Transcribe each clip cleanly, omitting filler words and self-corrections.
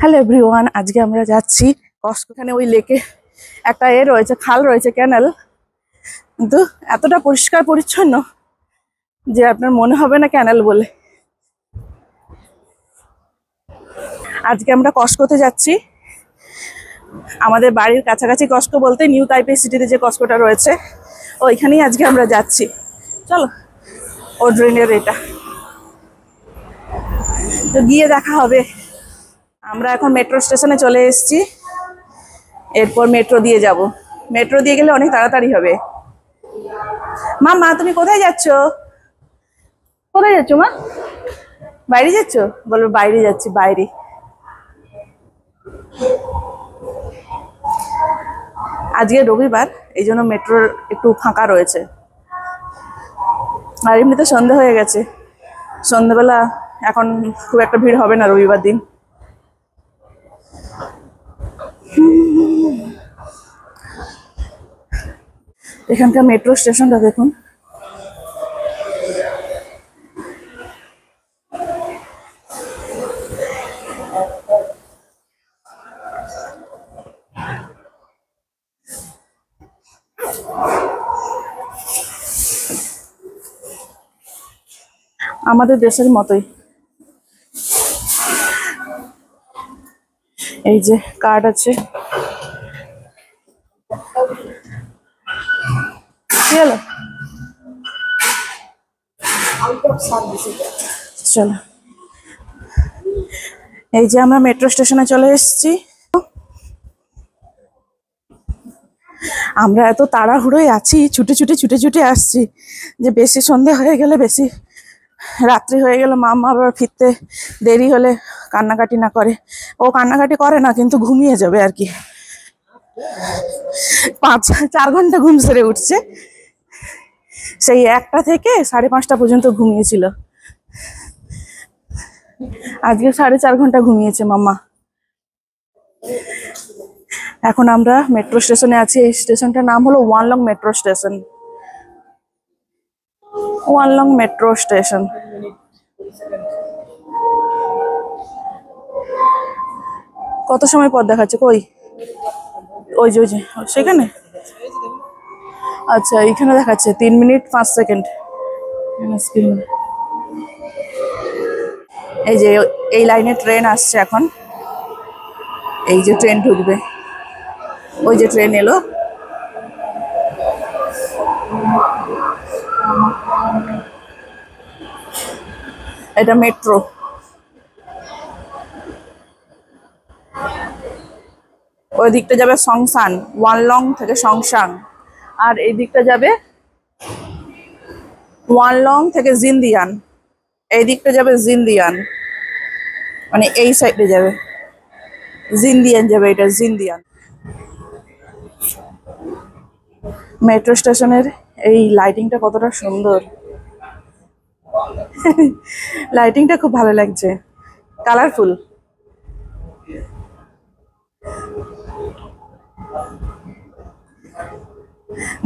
Hello everyone, আজকে আমরা যাচ্ছি কসকোখানে। ওই লেকে একটা রয়েছে, খাল রয়েছে, ক্যানেল, কিন্তু এতটা পরিষ্কার পরিচ্ছন্ন যে আপনার মনে হবে না ক্যানেল বলে। আজকে আমরা কসকোতে যাচ্ছি। আমাদের বাড়ির কাছাকাছি কসকো বলতে নিউ তাইপে সিটিতে যে কসকোটা রয়েছে ওইখানেই আজকে আমরা যাচ্ছি। চলো, ও ড্রেনের এটা তো গিয়ে দেখা হবে। আমরা এখন মেট্রো স্টেশনে চলে এসেছি, এরপর মেট্রো দিয়ে যাব। মেট্রো দিয়ে গেলে অনেক তাড়াতাড়ি হবে। মা তুমি কোথায় যাচ্ছ? কোথায় যাচ্ছ মা? বাইরে যাচ্ছ? বলবো বাইরে যাচ্ছি, বাইরে। আজকে রবিবার, এই জন্য মেট্রোর একটু ফাঁকা রয়েছে। আর এমনিতে সন্ধে হয়ে গেছে, সন্ধেবেলা এখন খুব একটা ভিড় হবে না রবিবার দিন। এখানকার মেট্রো স্টেশনটা দেখুন। আমাদের দেশের মতোই, এই যে কার্ড আছে। কি হলো? চলো, এই যে আমরা মেট্রো স্টেশনে চলে এসেছি। আমরা এত তাড়াহুড়োয় আছি, ছুটে ছুটে ছুটে ছুটে আসছি যে বেশি সন্ধে হয়ে গেলে, বেশি রাত্রি হয়ে গেলে মাম্মা আবার ফিরতে দেরি হলে কান্নাকাটি না করে। ও কান্নাকাটি করে না, কিন্তু ঘুমিয়ে যাবে আর কি। 4 ঘন্টা ঘুম সেরে উঠছে, সেই 1টা থেকে 5:30 পর্যন্ত ঘুমিয়েছিল। আজকে 4.5 ঘন্টা ঘুমিয়েছে মাম্মা। এখন আমরা মেট্রো স্টেশনে আছি। এই স্টেশনটার নাম হলো Wanlong metro station. Wanlong metro station. কত সময় পর দেখাচ্ছে? কই? ওই যে সেখানে। আচ্ছা, এইখানে দেখাচ্ছে 3 মিনিট 5 সেকেন্ড। এই যে এই লাইনে ট্রেন আসছে এখন। এই যে ট্রেন ঢুকবে, ওই যে ট্রেন এলো। এটা মেট্রো। ওই দিকটা যাবে সংসান, ওয়ানলং থেকে সংসাং। আর এই দিকটা যাবে ওয়ানলং থেকে জিন্দিয়ান। এই দিকটা যাবে জিন্দিয়ান, মানে এই সাইডে যাবে জিন্দিয়ান, যাবে এটা জিন্দিয়ান। মেট্রো স্টেশনের এই লাইটিংটা কতটা সুন্দর। লাইটিংটা খুব ভালো লাগছে, কালারফুল।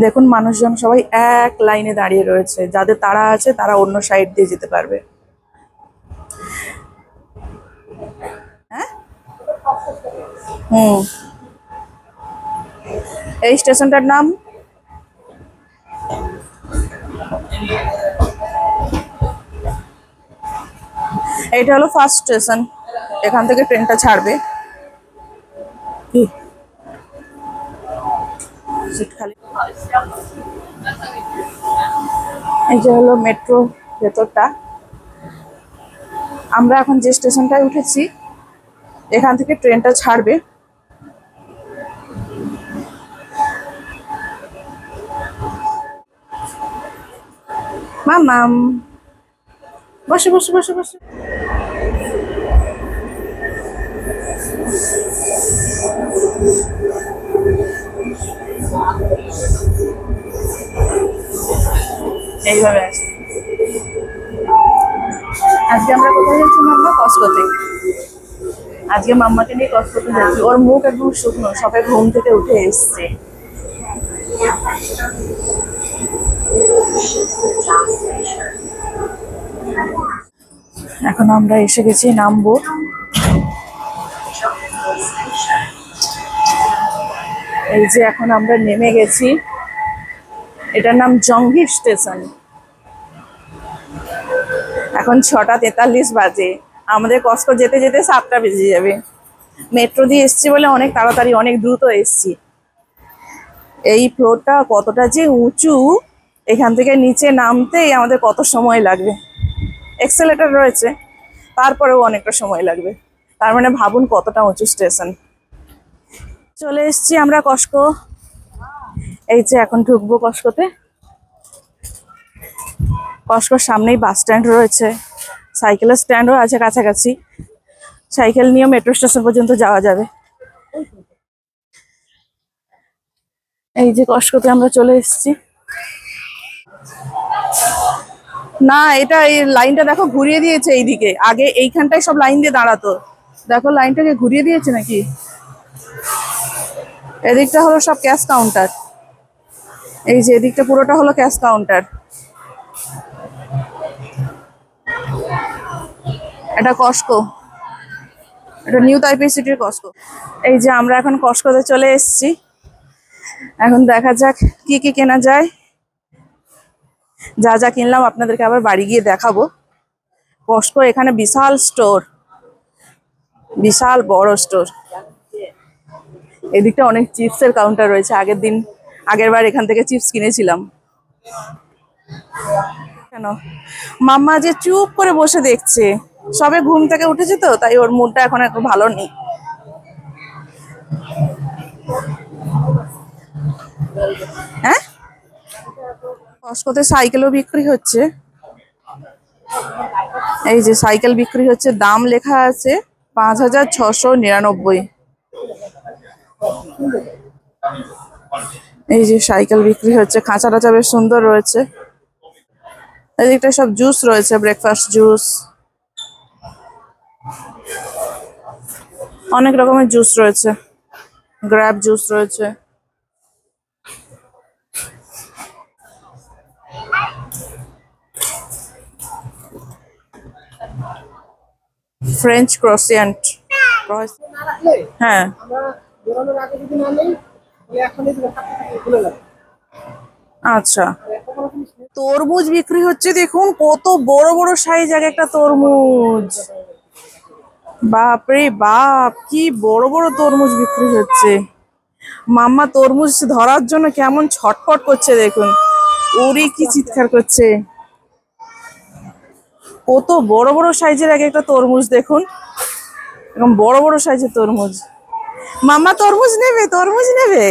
দেখুন, মানুষজন সবাই এক লাইনে দাঁড়িয়ে রয়েছে। যাদের তাড়া আছে তারা অন্য সাইড দিয়ে যেতে পারবে। হ্যাঁ, এই স্টেশনটার নাম এটা হলো ফার্স্ট স্টেশন। এখান থেকে ট্রেনটা ছাড়বে। কি সিট খালি? এই যে হলো মেট্রো ভেতরটা। আমরা এখন যে স্টেশনটায় উঠেছি, এখান থেকে ট্রেনটা ছাড়বে। মামাম, বসে বসে বসে বসে। এইভাবে আছে। আজকে আমরা কোথায় যাচ্ছি মাম্মা? কসকোতে। আজকে মাম্মাকে নিয়ে কসকোতে যাচ্ছি। ওর মুখ একদম শুকনো, সবাই ঘুম থেকে উঠে এসছে। এখন আমরা এসে গেছি, নামবো। এই যে এখন আমরা নেমে গেছি, এটার নাম জংঘি স্টেশন। এখন 6:43 বাজে, আমাদের কস্কো যেতে যেতে 7টা বেজে যাবে। মেট্রো দিয়ে এসছি বলে অনেক তাড়াতাড়ি অনেক দ্রুত এসছি। এই ফ্লোরটা কতটা যে উঁচু, এখান থেকে নিচে নামতেই আমাদের কত সময় লাগবে। এক্সেলেটর রয়েছে, তারপরেও অনেকটা সময় লাগবে। তার মানে ভাবুন কতটা উঁচু স্টেশন। চলে এসছি আমরা কস্কো। এই যে এখন ঢুকবো কস্কোতে। কস্কোর সামনেই বাস স্ট্যান্ড রয়েছে, সাইকেলের স্ট্যান্ডও আছে কাছাকাছি। সাইকেল নিয়ে মেট্রো স্টেশন পর্যন্ত যাওয়া যাবে। এই যে কস্কোতে আমরা চলে এসেছি। না, এটা এই লাইনটা দেখো ঘুরিয়ে দিয়েছে এইদিকে, আগে এইখানটায় সব লাইন দিয়ে দাঁড়াতো, দেখো লাইনটাকে ঘুরিয়ে দিয়েছে নাকি। এদিকটা হলো সব ক্যাশ কাউন্টার, এই যে এদিকটা পুরোটা হলো ক্যাশ কাউন্টার। এটা কস্কো, এটা নিউ তাইপে সিটির কস্কো। এই যে আমরা এখন কস্কোতে চলে এসেছি। এখন দেখা যাক কি কি কেনা যায়। যা যা কিনলাম আপনাদেরকে আবার বাড়ি গিয়ে দেখাবো। কস্কো এখানে বিশাল স্টোর, বিশাল বড় স্টোর। এদিকটা অনেক চিপসের কাউন্টার রয়েছে, আগের বার এখান থেকে চিপস কিনেছিলাম। কেন মাম্মা যে চুপ করে বসে দেখছে, সবে ঘুম থেকে উঠেছে তো, তাই ওর মুডটা এখন একটু ভালো নেই। হ্যাঁ, কস্কোতে সাইকেলও বিক্রি হচ্ছে। এই যে সাইকেল বিক্রি হচ্ছে, দাম লেখা আছে 5,699। এই যে সাইকেল বিক্রি হচ্ছে, খাঁচা টাচা বেশ সুন্দর রয়েছে। এদিকটা সব জুস রয়েছে, ব্রেকফাস্ট জুস, অনেক রকমের জুস রয়েছে, গ্র্যাব জুস রয়েছে। ফ্রেঞ্চ ক্রোসিয়েন্ট, হ্যাঁ আচ্ছা। তরমুজ বিক্রি হচ্ছে, দেখুন কত বড় বড় সাইজ এক একটা তরমুজ। বাপরে বাপ, কি বড় বড় তরমুজ বিক্রি হচ্ছে। মাম্মা তরমুজ ধরার জন্য কেমন ছটফট করছে দেখুন, ওরে কি চিৎকার করছে। কত বড় বড় সাইজের এক একটা তরমুজ দেখুন, এরকম বড় বড় সাইজের তরমুজ। মাম্মা তরমুজ নেবে, তরমুজ নেবে,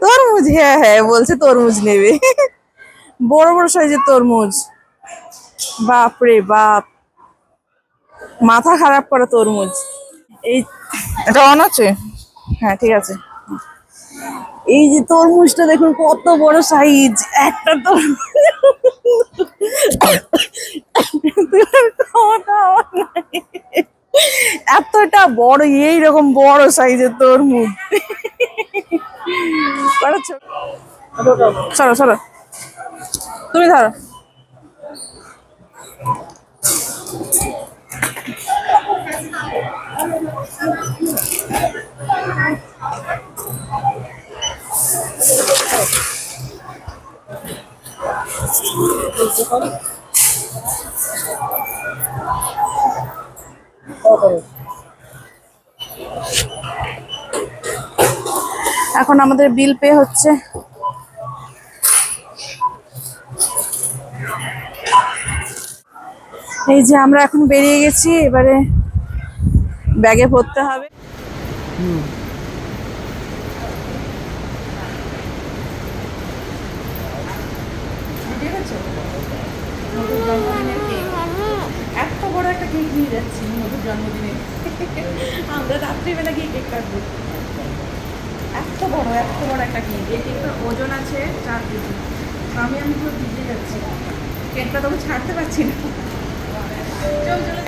তরমুজ, হ্যাঁ হ্যাঁ বলছে তরমুজ নেবে। বড় বড় সাইজের তরমুজ, বাপরে বাপ, মাথা খারাপ করা তরমুজ। এই এটা অন আছে, হ্যাঁ ঠিক আছে। এই যে তরমুজটা দেখুন কত বড় সাইজ একটা তরমুজ। এতটা বড়, এইরকম বড় সাইজের তরমুজ। সরো সরো, তুমি ধরো। এখন আমাদের বিল পে হচ্ছে। এই যে আমরা এখন বেরিয়ে গেছি, এবারে ব্যাগে ভরতে হবে। এত বড় একটা কেক নিয়ে যাচ্ছি মধুর জন্মদিনে। আমরা রাত্রিবেলা গিয়ে কেক কাটবো। এত বড় একটা কেক, এই কেকটার ওজন আছে 4 কেজি। আমি পুরো ভিজে যাচ্ছি, কেকটা তবে ছাড়তে পারছি না। চল চলে